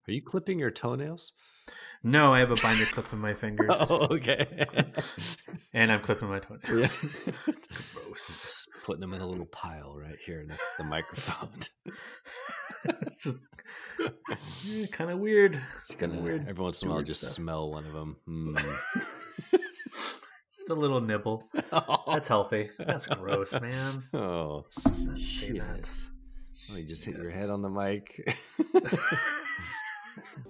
Are you clipping your toenails? No, I have a binder clip in my fingers. Oh, okay. And I'm clipping my toenails. Yeah. Gross. Just putting them in a little pile right here in the microphone. It's just kind of weird. It's gonna weird. Every once in a while, just smell one of them. Just a little nibble. That's healthy. That's gross, man. Oh, say that. Oh, you just hit your head on the mic.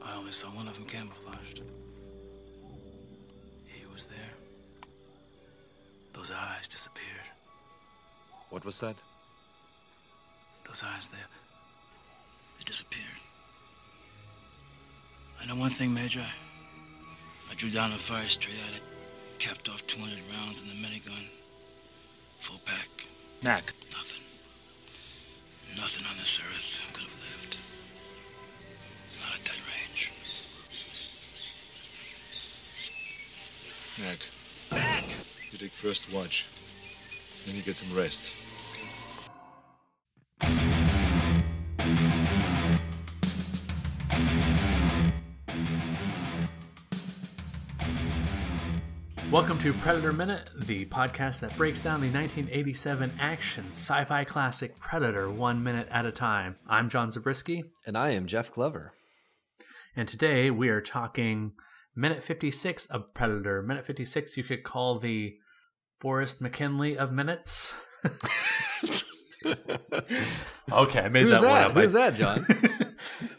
I only saw one of them camouflaged. He was there. Those eyes disappeared. What was that? Those eyes there. They disappeared. I know one thing, Major. I drew down a fire straight at it, capped off 200 rounds in the minigun. Full pack. Mac. Nothing. Nothing on this earth could have lived. Not at that range. Mac. Mac! You take first watch. Then you get some rest. Welcome to Predator Minute, the podcast that breaks down the 1987 action sci-fi classic Predator 1 minute at a time. I'm John Zabriskie. And I am Jeff Glover. And today we are talking minute 56 of Predator. Minute 56 you could call the Forrest McKinley of minutes. Okay, I made that one up. Who's that, John?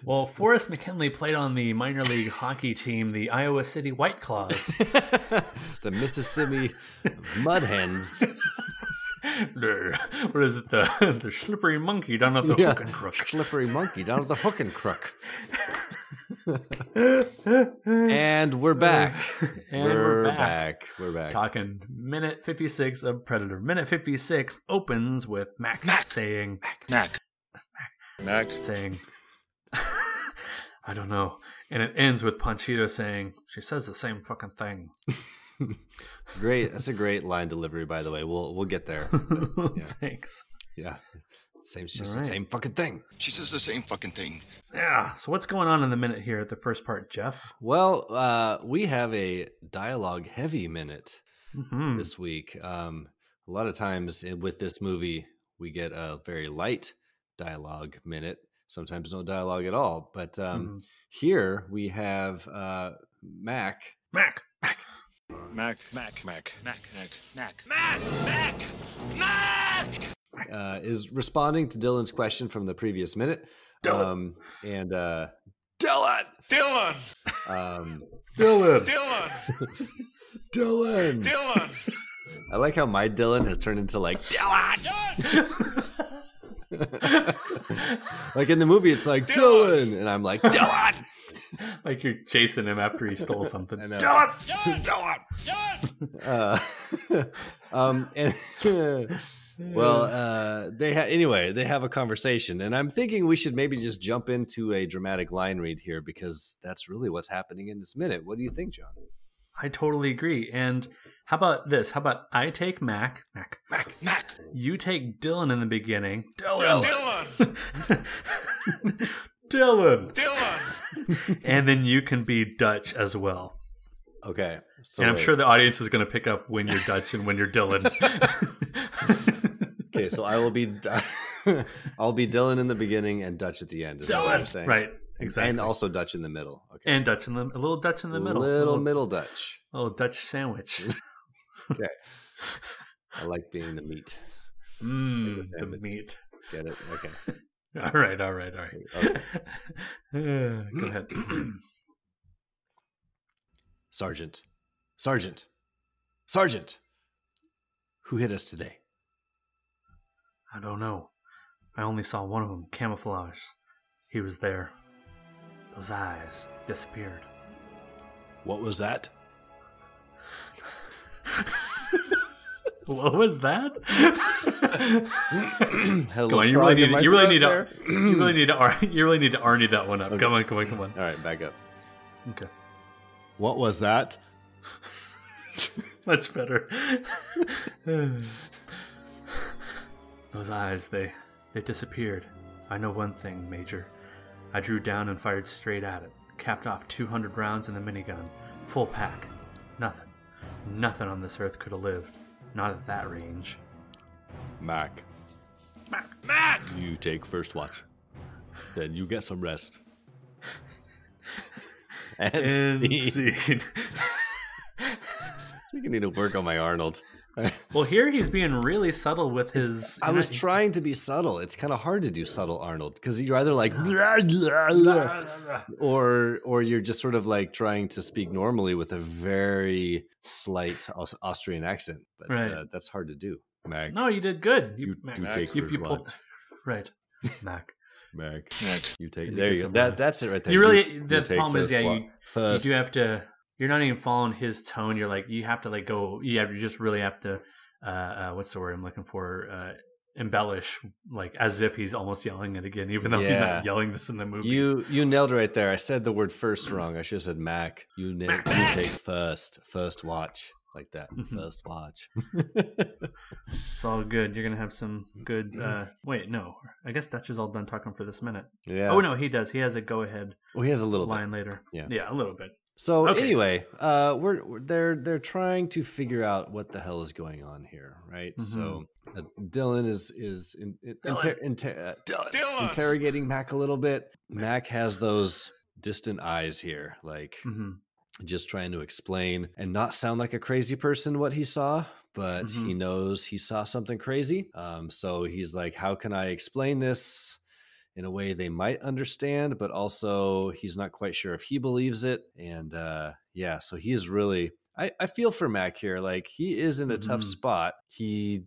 Well, Forrest McKinley played on the minor league hockey team, the Iowa City White Claws. The Mississippi Mud Hens. What is it? The slippery monkey down at the hook and crook. Slippery monkey down at the hook and crook. And we're back. We're back. We're back. Talking minute 56 of Predator. Minute 56 opens with Mac saying... Mac. Saying... I don't know. And it ends with Panchito saying, she says the same fucking thing. Great. That's a great line delivery, by the way. We'll get there. Yeah. Thanks. Yeah. The same fucking thing. She says the same fucking thing. Yeah. So what's going on in the minute here at the first part, Jeff? Well, we have a dialogue-heavy minute this week. A lot of times with this movie, we get a very light dialogue minute. Sometimes no dialogue at all. But here we have Mac is responding to Dylan's question from the previous minute. Dylan. Dylan. I like how my Dylan has turned into like Dylan. Like in the movie, it's like Dylan, and I'm like Dylan. Like you're chasing him after he stole something. I know. Dylan. They have a conversation, and I'm thinking we should maybe just jump into a dramatic line read here because that's really what's happening in this minute. What do you think, John? I totally agree. And how about this? How about I take Mac. You take Dylan in the beginning. Dylan. And then you can be Dutch as well. Okay. So and I'm sure the audience is going to pick up when you're Dutch and when you're Dylan. Okay, so I'll be Dylan in the beginning and Dutch at the end. Is that what I'm saying? Right. Exactly. And also Dutch in the middle. Okay. And a little Dutch in the middle. Little middle Dutch. A little Dutch sandwich. Okay. I like being the meat. The meat. Get it? Okay. All right. Okay. Go ahead. Sergeant. Who hit us today? I don't know. I only saw one of them, camouflage. He was there. Those eyes disappeared. What was that? What was that? Come on, you really need to Arnie that one up. Okay. Come on. All right, back up. Okay. What was that? Much better. Those eyes, they disappeared. I know one thing, Major. I drew down and fired straight at it. Capped off 200 rounds in the minigun. Full pack. Nothing. Nothing on this earth could have lived. Not at that range. Mac. Mac! You take first watch. Then you get some rest. And Scene. I think I need to work on my Arnold. Well, here he's being really subtle with his... I was trying to be subtle. It's kind of hard to do subtle Arnold because you're either like or you're just sort of like trying to speak normally with a very slight Austrian accent. But right. That's hard to do. Mac. No, you did good. You take you first pulled watch. right. Mac. You take. There you go. That's it right there. You really. The take problem is, first you do have to. You're not even following his tone. You're like, you have to like go. You just really have to. What's the word I'm looking for? Embellish, like as if he's almost yelling it again, even though he's not yelling this in the movie. You nailed it right there. I said the word first wrong. I should have said Mac. You take first watch. Like that. First watch. It's all good. You're gonna have some good wait, no. I guess Dutch is all done talking for this minute. Yeah. Oh no, he does. He has a go ahead. Well, he has a little line later. Yeah, a little bit. So anyway, they're trying to figure out what the hell is going on here, right? Mm-hmm. So Dylan is interrogating Mac a little bit. Mac has those distant eyes here, like just trying to explain and not sound like a crazy person what he saw, but he knows he saw something crazy. So he's like, how can I explain this in a way they might understand, but also he's not quite sure if he believes it. And so he is really, I feel for Mac here. Like he is in a tough spot. He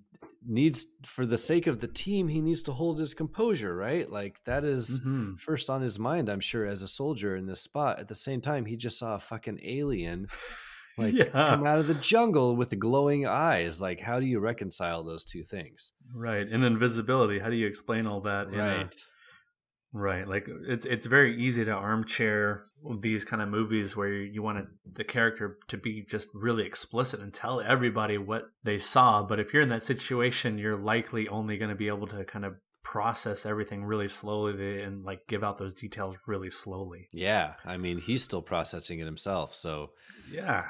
needs, for the sake of the team, he needs to hold his composure, right? Like that is first on his mind, I'm sure, as a soldier in this spot. At the same time, he just saw a fucking alien come out of the jungle with the glowing eyes. Like, how do you reconcile those two things? Right. And invisibility. How do you explain all that? Right. Right. Like it's very easy to armchair these kind of movies where you want the character to be just really explicit and tell everybody what they saw. But if you're in that situation, you're likely only going to be able to kind of process everything really slowly and like give out those details really slowly. Yeah. I mean, he's still processing it himself. So yeah,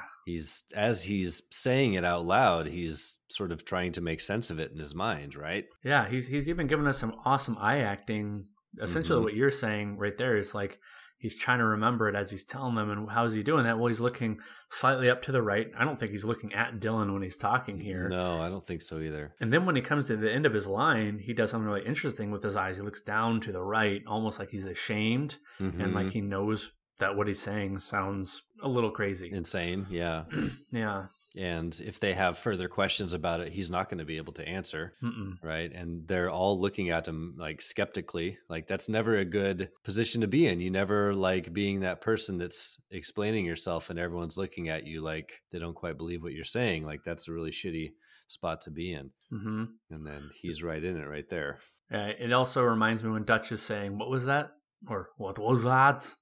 as he's saying it out loud, he's sort of trying to make sense of it in his mind. Right. Yeah. He's even given us some awesome eye acting. Essentially what you're saying right there is like he's trying to remember it as he's telling them. And how is he doing that? Well, he's looking slightly up to the right. I don't think he's looking at Dylan when he's talking here. No, I don't think so either. And then when he comes to the end of his line, he does something really interesting with his eyes. He looks down to the right, almost like he's ashamed and like he knows that what he's saying sounds a little crazy. Insane, yeah. Yeah. And if they have further questions about it, he's not going to be able to answer, right? And they're all looking at him like skeptically. Like that's never a good position to be in. You never like being that person that's explaining yourself and everyone's looking at you like they don't quite believe what you're saying. Like that's a really shitty spot to be in. And then he's right in it right there. It also reminds me when Dutch is saying, "What was that?" Or "What was that?"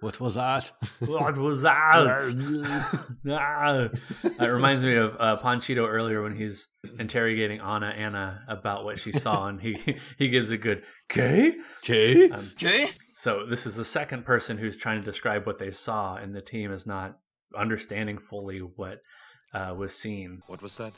What was that? What was that? It reminds me of Panchito earlier when he's interrogating Anna about what she saw, and he gives a good K. So this is the second person who's trying to describe what they saw, and the team is not understanding fully what was seen. What was that?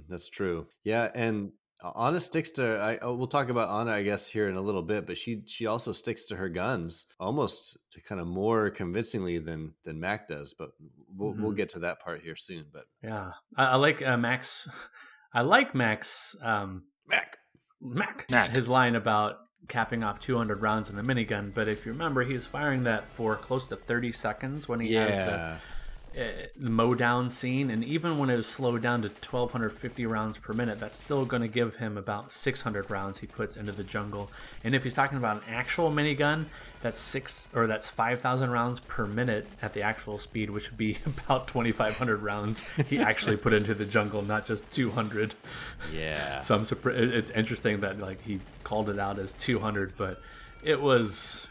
That's true. Yeah, and Anna sticks to. We'll talk about Anna, I guess, here in a little bit, but she also sticks to her guns almost kind of more convincingly than Mac does. But we'll get to that part here soon. But yeah, I like Max. I like Max. Mac. His line about capping off 200 rounds in the minigun. But if you remember, he's firing that for close to 30 seconds when he has the mow down scene, and even when it was slowed down to 1,250 rounds per minute, that's still going to give him about 600 rounds he puts into the jungle. And if he's talking about an actual minigun, that's 5,000 rounds per minute at the actual speed, which would be about 2,500 rounds he actually put into the jungle, not just 200. Yeah. So I'm surprised. It's interesting that like he called it out as 200, but it was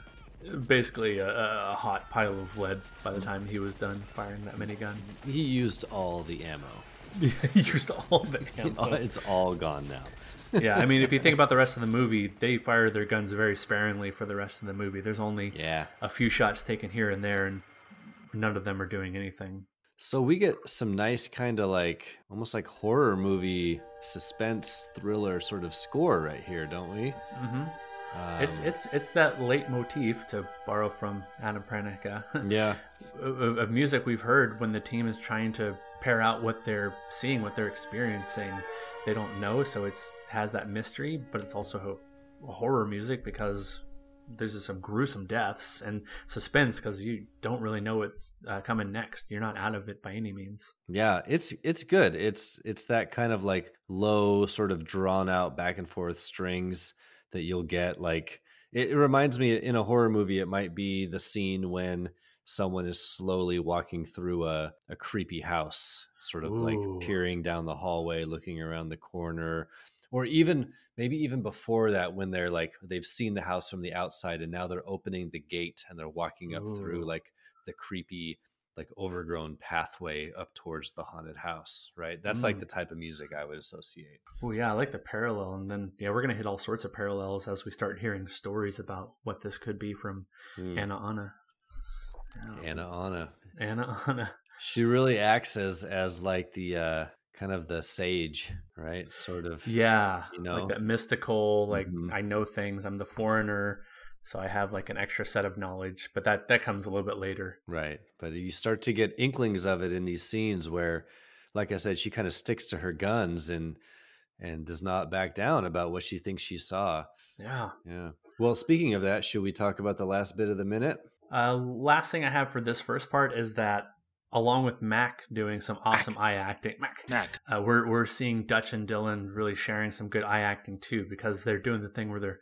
basically a hot pile of lead by the time he was done firing that minigun. He used all the ammo. He used all the ammo. It's all gone now. Yeah, I mean, if you think about the rest of the movie, they fire their guns very sparingly for the rest of the movie. There's only a few shots taken here and there, and none of them are doing anything. So we get some nice kind of like, almost like horror movie suspense thriller sort of score right here, don't we? Mm-hmm. It's that leitmotif, to borrow from Adam Pranica. Yeah. of music we've heard when the team is trying to pair out what they're seeing, what they're experiencing. They don't know, so it has that mystery, but it's also horror music because there's some gruesome deaths, and suspense because you don't really know what's coming next. You're not out of it by any means. Yeah, it's good. It's that kind of like low, sort of drawn out back and forth strings that you'll get. Like it reminds me, in a horror movie, it might be the scene when someone is slowly walking through a creepy house, sort of like peering down the hallway, looking around the corner, or maybe even before that, when they're like, they've seen the house from the outside and now they're opening the gate and they're walking up through like the creepy, like overgrown pathway up towards the haunted house, right? That's like the type of music I would associate. Oh yeah, I like the parallel. And then we're gonna hit all sorts of parallels as we start hearing stories about what this could be from Anna Anna. Anna Anna. She really acts as like the kind of the sage, right? Sort of. Yeah, you know, like that mystical, like I know things. I'm the foreigner, so I have like an extra set of knowledge. But that comes a little bit later, right? But you start to get inklings of it in these scenes where, like I said, she kind of sticks to her guns and does not back down about what she thinks she saw. Yeah. Well, speaking of that, should we talk about the last bit of the minute? Last thing I have for this first part is that, along with Mac doing some awesome eye acting, we're seeing Dutch and Dylan really sharing some good eye acting too, because they're doing the thing where they're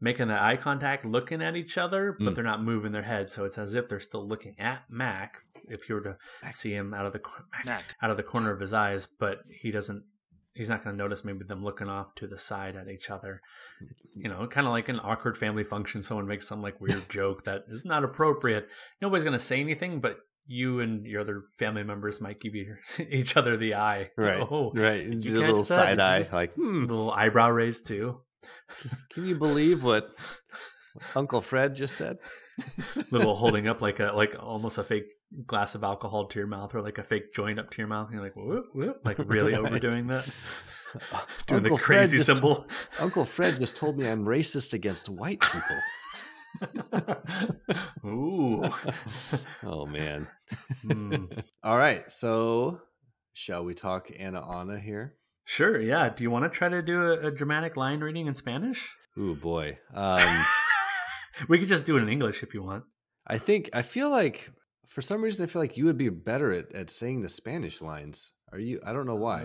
making that eye contact, looking at each other, but they're not moving their head, so it's as if they're still looking at Mac. If you were to see him out of the corner of his eyes, but he's not going to notice maybe them looking off to the side at each other. It's, kind of like an awkward family function. Someone makes some like weird joke that is not appropriate. Nobody's going to say anything, but you and your other family members might give each other the eye. Right. Right. Did you a little side eye, like little eyebrow raise too. Can you believe what Uncle Fred just said? Little holding up like almost a fake glass of alcohol to your mouth, or like a fake joint up to your mouth. And you're like, whoop, whoop, like really overdoing that. Doing Uncle the crazy symbol. Uncle Fred just told me I'm racist against white people. Ooh. Oh man. All right. So shall we talk Anna here? Sure. Yeah. Do you want to try to do a dramatic line reading in Spanish? Ooh, boy. We could just do it in English if you want. I feel like for some reason, I feel like you would be better at saying the Spanish lines. Are you? I don't know why.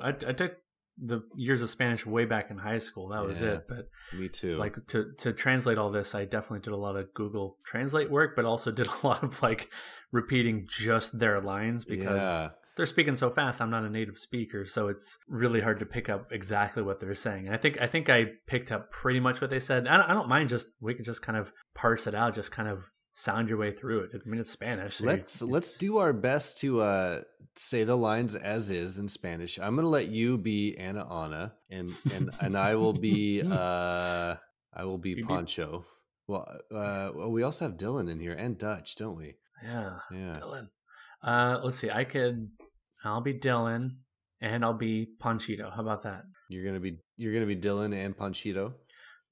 I took the years of Spanish way back in high school. That was it. But me too. Like to translate all this, I definitely did a lot of Google Translate work, but also did a lot of like repeating just their lines because they're speaking so fast. I'm not a native speaker, so it's really hard to pick up exactly what they're saying. And I think I picked up pretty much what they said. I don't mind. We could just kind of parse it out. Just kind of sound your way through it. I mean, it's Spanish. So let's do our best to say the lines as is in Spanish. I'm gonna let you be Anna, and I will be Pancho. Well, we also have Dylan in here and Dutch, don't we? Yeah. Dylan. Let's see. I'll be Dylan and I'll be Panchito. How about that? You're gonna be Dylan and Panchito.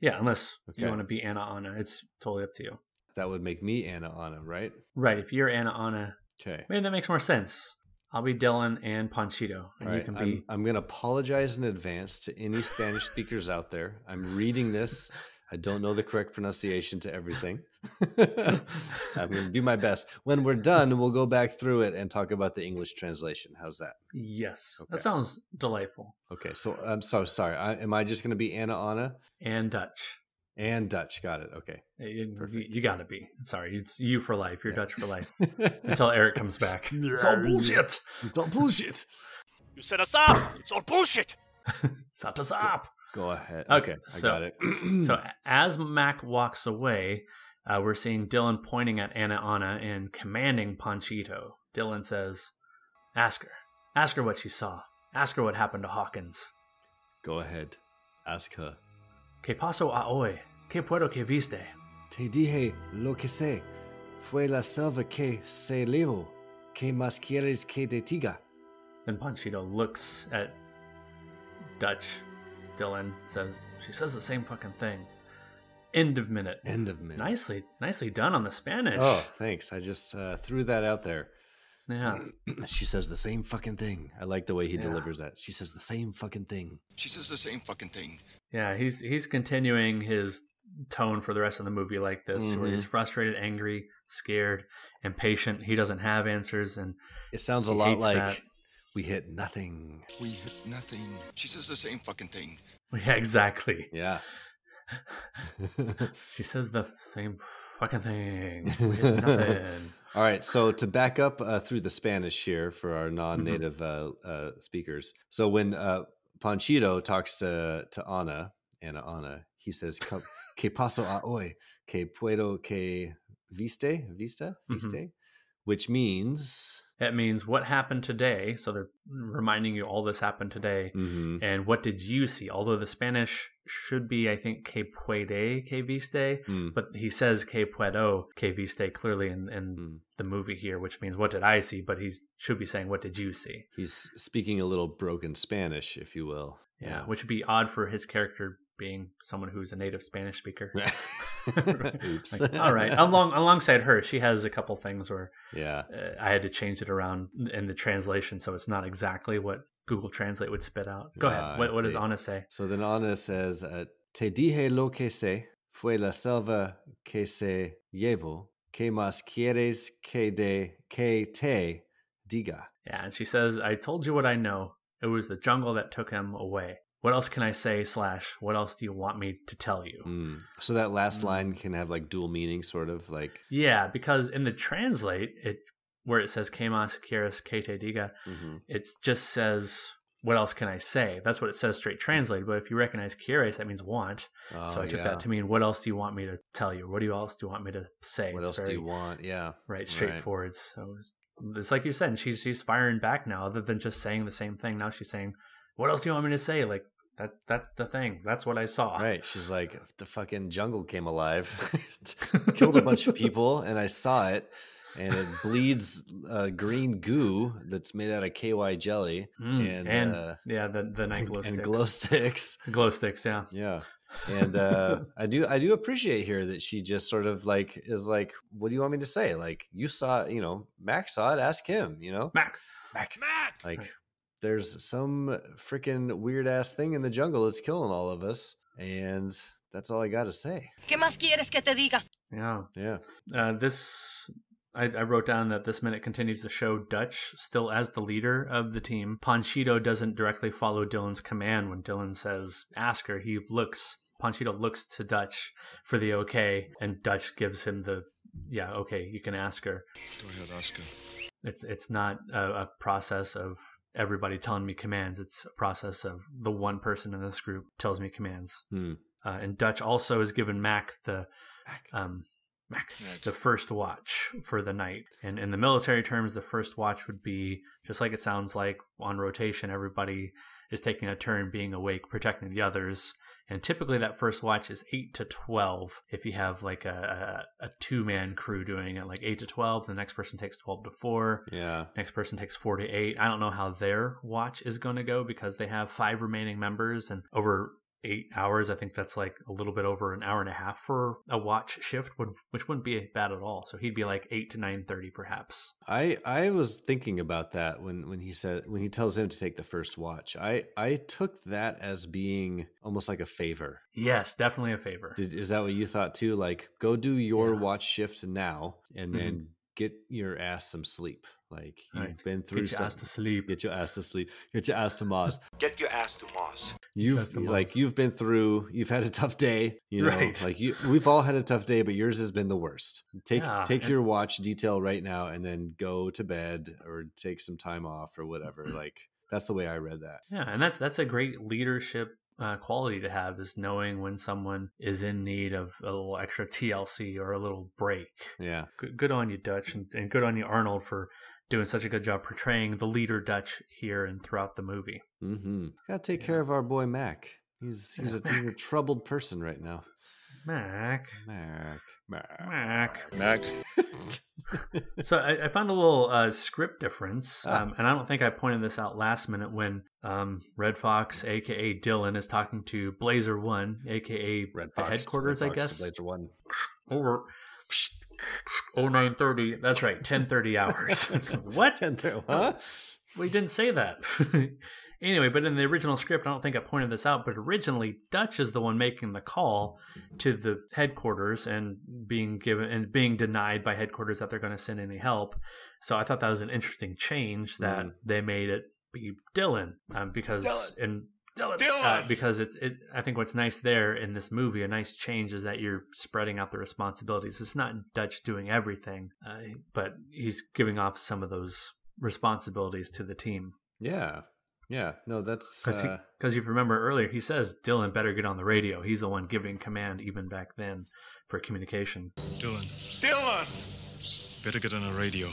Yeah, unless you want to be Anna. It's totally up to you. That would make me Anna, right? Right. If you're Anna, okay, maybe that makes more sense. I'll be Dylan and Panchito, and you can be. I'm going to apologize in advance to any Spanish speakers out there. I'm reading this. I don't know the correct pronunciation to everything. I'm going to do my best. When we're done, we'll go back through it and talk about the English translation. How's that? Yes, that sounds delightful. Okay, so I'm so sorry. Am I just going to be Anna? And Dutch. And Dutch, got it. Okay, you got to be. Sorry, it's you for life. You're Dutch for life until Eric comes back. It's all bullshit. It's all bullshit. You set us up. It's all bullshit. Set us up. Go ahead. Okay, I got it. So as Mac walks away, we're seeing Dylan pointing at Anna and commanding Panchito. Dylan says, "Ask her what she saw. Ask her what happened to Hawkins." Go ahead. ask her. ¿Qué pasó a hoy? ¿Qué puedo que viste? Te dije lo que sé. Fue la selva que se llevó. ¿Qué más quieres que te diga? Then Panchito looks at Dutch. Dylan says, she says the same fucking thing. End of minute. End of minute. Nicely done on the Spanish. Oh, thanks. I just threw that out there. Yeah. She says the same fucking thing. I like the way he delivers that. She says the same fucking thing. She says the same fucking thing. Yeah, he's continuing his tone for the rest of the movie like this, where he's frustrated, angry, scared, impatient. He doesn't have answers, and it sounds a lot like we hit nothing. We hit nothing. She says the same fucking thing. Yeah, exactly. Yeah. She says the same fucking thing. We hit nothing. All right, so to back up through the Spanish here for our non-native speakers. So when Panchito talks to Ana, he says, "Que paso a hoy? Que puedo que viste?" Which means... It means what happened today. So they're reminding you all this happened today. And what did you see? Although the Spanish should be, I think, que puede que viste. But he says que puedo que viste clearly in the movie here, which means what did I see? But he should be saying what did you see? He's speaking a little broken Spanish, if you will. Yeah, which would be odd for his character being someone who's a native Spanish speaker. Oops. Like, all right. Alongside her, she has a couple things where I had to change it around in the translation, so it's not exactly what Google Translate would spit out. Go ahead. What does Ana say? So then Ana says, "Te dije lo que sé, fue la selva que se llevó. ¿Qué más quieres que te diga?" Yeah, and she says, "I told you what I know. It was the jungle that took him away. What else can I say / what else do you want me to tell you?" So that last line can have like dual meaning, sort of like... Yeah, because in the translate, where it says "Que más quieres que te diga," it just says, "What else can I say?" That's what it says straight translated. But if you recognize quieres, that means want. So I took that to mean, what else do you want me to tell you? What else do you want me to say? What else do you want? Yeah. Right, straightforward. So it's like you said, she's firing back now, other than just saying the same thing. Now she's saying, what else do you want me to say? Like, that's the thing. That's what I saw. Right. She's like, the fucking jungle came alive, killed a bunch of people, and I saw it, and it bleeds green goo that's made out of KY jelly, and the night glow sticks. And glow sticks. Glow sticks, yeah. Yeah. And I do appreciate here that she just sort of like is like, what do you want me to say? Like, you saw it, Mac saw it, ask him, Mac. Like, there's some freaking weird ass thing in the jungle that's killing all of us, and that's all I got to say. ¿Qué más quieres que te diga? Yeah. I wrote down that this minute continues to show Dutch still as the leader of the team. Panchito doesn't directly follow Dylan's command when Dylan says, ask her. Panchito looks to Dutch for the okay, and Dutch gives him the, okay, you can ask her. Go ahead, ask her. It's not a process of everybody telling me commands. It's a process of the one person in this group tells me commands. And Dutch also has given Mac the first watch for the night. And in the military terms, the first watch would be, just like it sounds like, on rotation, everybody is taking a turn being awake, protecting the others. And typically that first watch is 8 to 12. If you have like a two-man crew doing it, like 8 to 12, the next person takes 12 to 4. Yeah. Next person takes 4 to 8. I don't know how their watch is going to go because they have 5 remaining members, and over 8 hours, I think that's like a little bit over an hour and a half for a watch shift, which wouldn't be bad at all. So he'd be like 8 to 9:30 perhaps. I was thinking about that when he tells him to take the first watch. I took that as being almost like a favor. Yes, definitely a favor. Is that what you thought too? Like, go do your watch shift now, and then get your ass some sleep. Like, you've been through Get your ass to sleep. Get your ass to sleep. Get your ass to Mars. Get your ass to Mars. You've been through. You've had a tough day. Right. Like we've all had a tough day, but yours has been the worst. Take your watch detail right now, and then go to bed or take some time off or whatever. Like, that's the way I read that. Yeah, and that's a great leadership quality to have, is knowing when someone is in need of a little extra TLC or a little break. Yeah. Good on you, Dutch, and good on you, Arnold, for doing such a good job portraying the leader Dutch here and throughout the movie. Gotta take care of our boy Mac. He's a troubled person right now. Mac. So I found a little script difference, and I don't think I pointed this out last minute when Red Fox, a.k.a. Dylan, is talking to Blazer 1, a.k.a. Red the Fox, headquarters, Red I Fox guess. Blazer 1. Over 09:30. That's right, 10:30 hours. What? 10:30. Huh? Well, you didn't say that. Anyway, but in the original script, I don't think I pointed this out, but originally Dutch is the one making the call to the headquarters and being denied by headquarters that they're going to send any help. So I thought that was an interesting change that they made it be Dylan, because I think what's nice there in this movie, a nice change, is that you're spreading out the responsibilities. It's not Dutch doing everything, but he's giving off some of those responsibilities to the team. Yeah, no, that's... Because if you remember earlier, he says, Dylan better get on the radio. He's the one giving command even back then for communication. Dylan! Better get on the radio.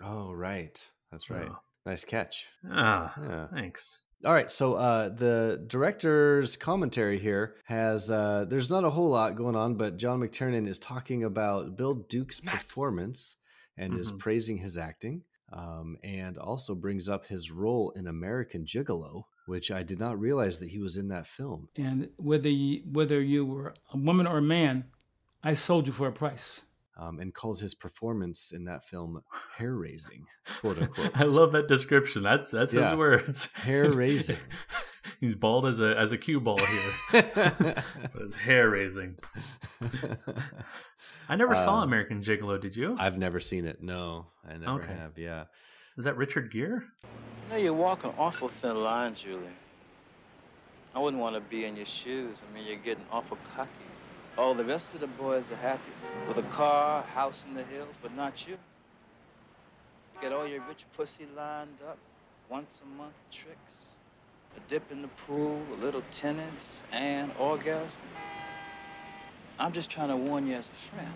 Oh, right. That's right. Oh. Nice catch. Yeah. Thanks. All right, so the director's commentary here has... there's not a whole lot going on, but John McTiernan is talking about Bill Duke's performance and is praising his acting. And also brings up his role in American Gigolo, which I did not realize that he was in that film. And whether you were a woman or a man, I sold you for a price. And calls his performance in that film hair-raising, quote unquote. I love that description. That's his words. Hair-raising. He's bald as a cue ball here. But it's hair-raising. I never saw American Gigolo, did you? I've never seen it. No, I never have, yeah. Is that Richard Gere? You know, you're walking awful thin line, Julie. I wouldn't want to be in your shoes. I mean, you're getting awful cocky. All the rest of the boys are happy with a car, house in the hills, but not you. You get all your rich pussy lined up, once-a-month tricks, a dip in the pool, a little tennis, and orgasm. I'm just trying to warn you as a friend.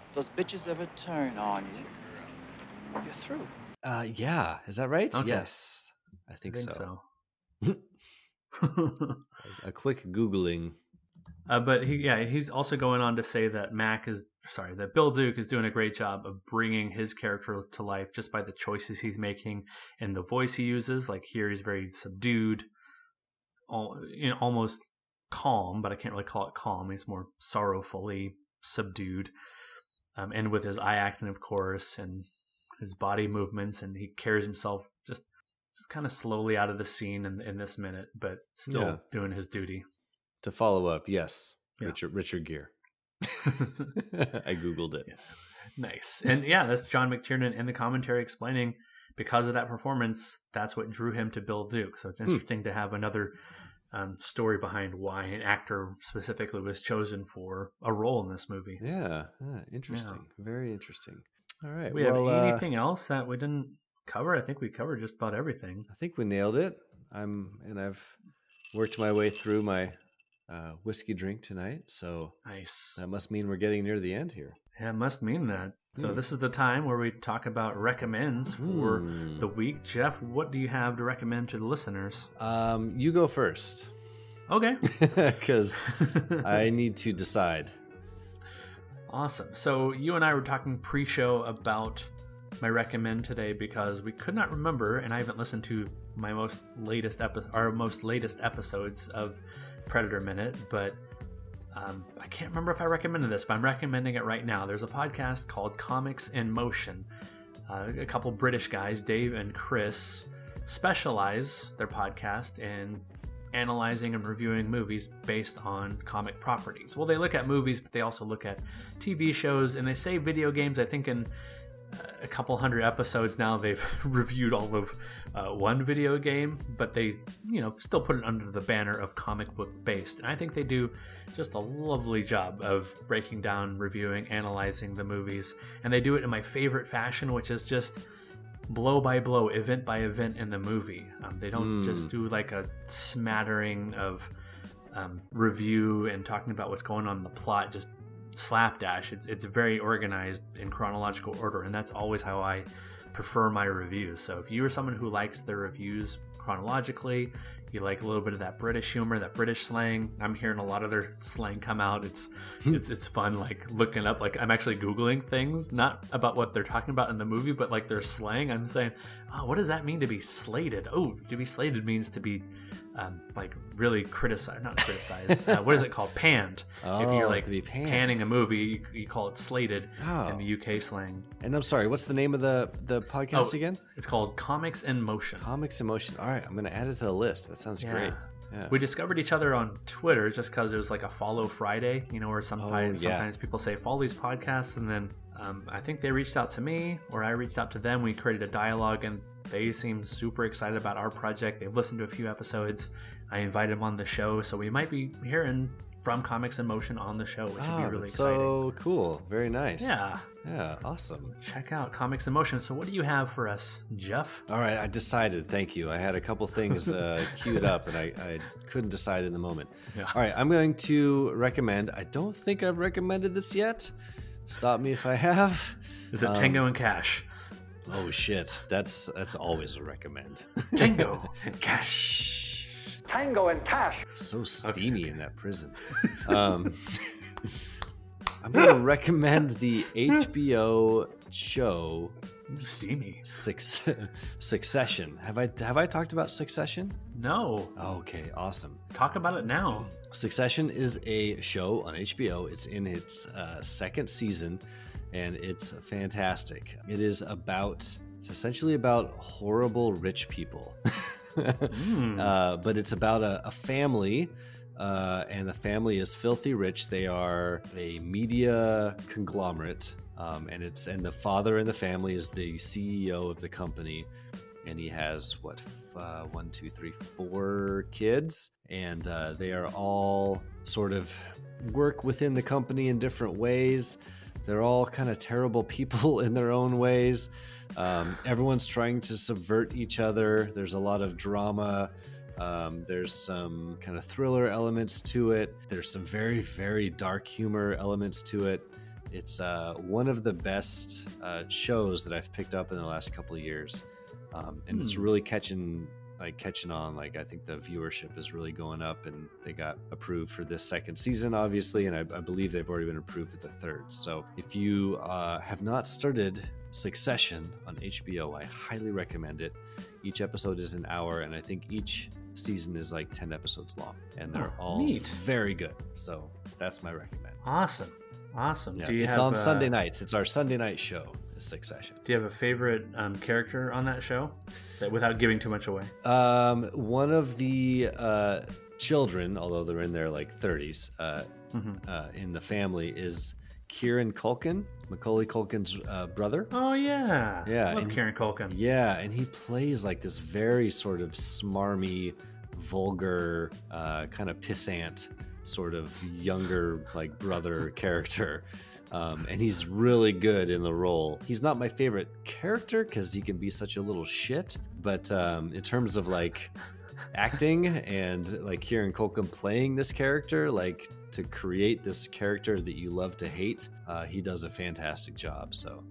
If those bitches ever turn on you, you're through. Yeah. Is that right? Okay. Yes. I think so. So. A quick Googling. But he's also going on to say that that Bill Duke is doing a great job of bringing his character to life just by the choices he's making and the voice he uses. Like here, he's very subdued, almost calm, but I can't really call it calm. He's more sorrowfully subdued, and with his eye acting, of course, and his body movements, and he carries himself just kind of slowly out of the scene in this minute, but still doing his duty. To follow up, yes, Richard Gere. I Googled it. Yeah. Nice. And that's John McTiernan in the commentary explaining because of that performance, that's what drew him to Bill Duke. So it's interesting to have another story behind why an actor specifically was chosen for a role in this movie. Yeah, interesting. Yeah. Very interesting. All right. We have anything else that we didn't cover? I think we covered just about everything. I think we nailed it. I've worked my way through my whiskey drink tonight, so nice. That must mean we're getting near the end here. Yeah, it must mean that. So this is the time where we talk about recommends for the week. Jeff, what do you have to recommend to the listeners? You go first. Okay. Because I need to decide. Awesome. So you and I were talking pre-show about my recommend today because we could not remember, and I haven't listened to my most latest episodes of Predator Minute, but I can't remember if I recommended this, but I'm recommending it right now. There's a podcast called Comics in Motion. A couple British guys, Dave and Chris, specialize their podcast in analyzing and reviewing movies based on comic properties. Well, they look at movies, but they also look at TV shows, and they say video games. I think in a couple hundred episodes now they've reviewed all of one video game, but they still put it under the banner of comic book based, and I think they do just a lovely job of breaking down, reviewing, analyzing the movies, and they do it in my favorite fashion, which is just blow by blow, event by event in the movie. They don't just do like a smattering of review and talking about what's going on in the plot, just slapdash. It's very organized in chronological order, and that's always how I prefer my reviews. So if you are someone who likes their reviews chronologically, you like a little bit of that British humor, that British slang. I'm hearing a lot of their slang come out. It's fun, like looking up, like I'm actually Googling things, not about what they're talking about in the movie, but like their slang. I'm saying, oh, what does that mean to be slated? Oh, to be slated means to be like really criticized, not criticized. What is it called? Panned. Oh, if you're like panning a movie, you call it slated in the UK slang. And I'm sorry, what's the name of the podcast again? It's called Comics in Motion. Comics in Motion. All right, I'm going to add it to the list. That sounds great. Yeah. We discovered each other on Twitter just because it was like a follow Friday, where sometimes people say follow these podcasts, and then I think they reached out to me or I reached out to them. We created a dialogue, and they seem super excited about our project. They've listened to a few episodes. I invited them on the show, so we might be hearing from Comics in Motion on the show, which would be really exciting. So cool. Very nice. Yeah, awesome. Check out Comics in Motion. So what do you have for us, Jeff? All right, I decided. Thank you. I had a couple things queued up, and I couldn't decide in the moment. Yeah. All right, I'm going to recommend. I don't think I've recommended this yet. Stop me if I have. Is it Tango and Cash? Oh shit, that's always a recommend. Tango and Cash. Tango and Cash. So steamy in that prison. I'm going to recommend the HBO show Steamy. Succession. Have I talked about Succession? No. Okay, awesome. Talk about it now. Succession is a show on HBO. It's in its second season, and it's fantastic. It's essentially about horrible rich people. But it's about a family, and the family is filthy rich. They are a media conglomerate, and the father in the family is the CEO of the company, and he has 4 kids, and they are all sort of work within the company in different ways. They're all kind of terrible people in their own ways. Everyone's trying to subvert each other. There's a lot of drama. There's some kind of thriller elements to it. There's some very, very dark humor elements to it. It's one of the best shows that I've picked up in the last couple of years. And it's really catching on. Like, I think the viewership is really going up, and they got approved for this second season, obviously, and I believe they've already been approved for the third. So if you have not started Succession on HBO, I highly recommend it. Each episode is an hour, and I think each season is like 10 episodes long, and they're all very good. So that's my recommend. Awesome. Yeah, it's on Sunday nights. It's our Sunday night show, Succession. Do you have a favorite character on that show, without giving too much away? One of the children, although they're in their like 30s, in the family, is Kieran Culkin, Macaulay Culkin's brother. Oh yeah, I love Kieran Culkin. Yeah, and he plays like this very sort of smarmy, vulgar, kind of pissant sort of younger like brother character. And he's really good in the role. He's not my favorite character because he can be such a little shit, but in terms of like acting and like Kieran Culkin playing this character, like to create this character that you love to hate, he does a fantastic job. So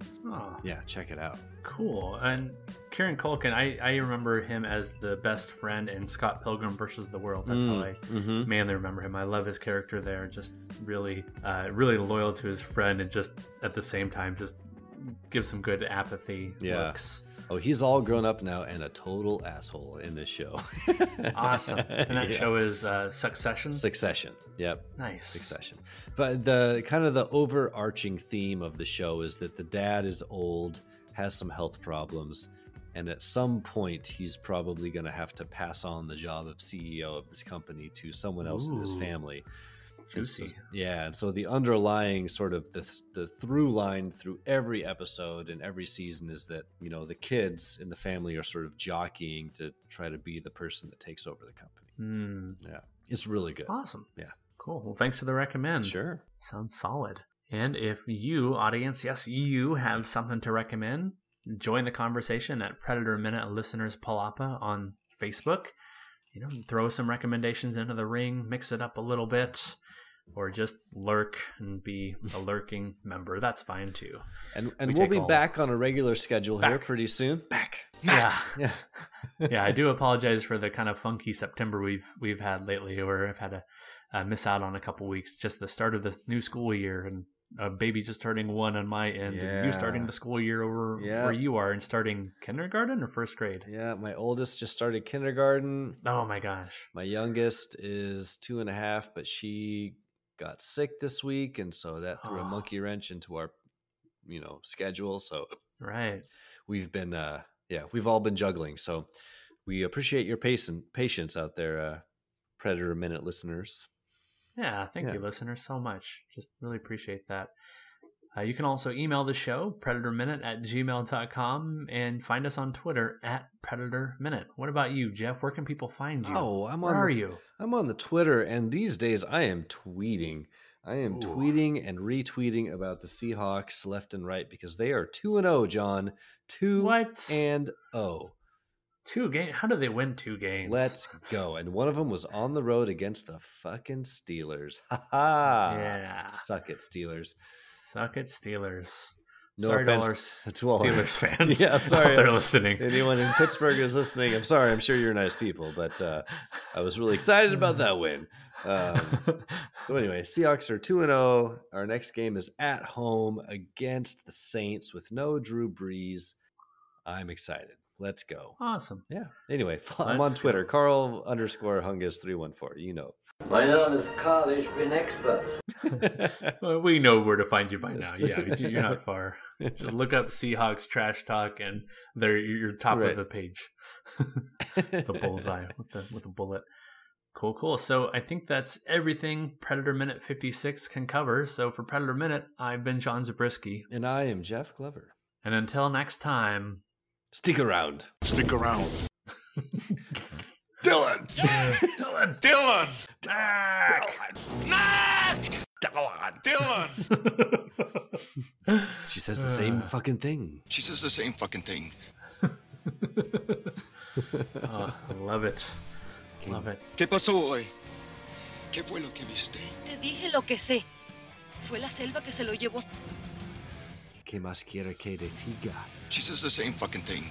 yeah, check it out. Cool. And Kieran Culkin, I remember him as the best friend in Scott Pilgrim versus the World. That's how I mainly remember him. I love his character there. Just really loyal to his friend, and just at the same time just gives some good apathy looks. Oh, he's all grown up now and a total asshole in this show. Awesome. And that show is Succession? Succession. Yep. Nice. Succession. But the kind of the overarching theme of the show is that the dad is old, has some health problems, and at some point he's probably going to have to pass on the job of CEO of this company to someone else in his family. Juicy. And so the underlying sort of the through line through every episode and every season is that, you know, the kids in the family are sort of jockeying to try to be the person that takes over the company. Yeah, it's really good. Awesome. Yeah. Cool. Well, thanks for the recommend. Sure. Sounds solid. And if you, audience, yes, you have something to recommend, join the conversation at Predator Minute Listeners Palapa on Facebook. You know, throw some recommendations into the ring, mix it up a little bit, or just lurk and be a lurking member. That's fine too. And we'll be back on a regular schedule here pretty soon. Yeah. Yeah, I do apologize for the kind of funky September we've had lately, where I've had to miss out on a couple weeks. Just the start of the new school year, and a baby just turning 1 on my end, and you starting the school year over where you are and starting kindergarten or first grade. Yeah, my oldest just started kindergarten. Oh my gosh. My youngest is 2.5, but she got sick this week, and so that threw a monkey wrench into our schedule. So we've been we've all been juggling. So we appreciate your patience out there, Predator Minute listeners. Yeah, thank you, listeners, so much. Just really appreciate that. You can also email the show, predatorminute@gmail.com, and find us on Twitter @predatorminute. What about you, Jeff? Where can people find you? Where are you? I'm on the Twitter, and these days I am tweeting. Tweeting and retweeting about the Seahawks left and right because they are 2-0, John. 2-0. 2 games? How did they win 2 games? Let's go. And one of them was on the road against the fucking Steelers. Ha ha. Yeah. Suck it, Steelers. Suck it, Steelers. No sorry offense to all our Steelers fans. Yeah, sorry. They're listening. Anyone in Pittsburgh is listening. I'm sorry. I'm sure you're nice people, but I was really excited about that win. So anyway, Seahawks are 2-0. Our next game is at home against the Saints with no Drew Brees. I'm excited. Let's go. Awesome. Yeah. Anyway, I'm on Twitter. Carl_Hungus314. You know. My name is Carl. Ich bin expert. Well, we know where to find you by now. Yeah, you're not far. Just look up Seahawks Trash Talk, and you're top of the page. The bullseye with the bullet. Cool. So I think that's everything Predator Minute 56 can cover. So for Predator Minute, I've been John Zabriskie. And I am Jeff Glover. And until next time, stick around. Stick around. Dylan! Dylan! Dylan! She says the same fucking thing. She says the same fucking thing. Love it. Love it. ¿Qué pasó hoy? ¿Qué fue lo que viste? Te dije lo que sé. Fue la selva que se lo llevó. ¿Qué más quiere que te diga? She says the same fucking thing.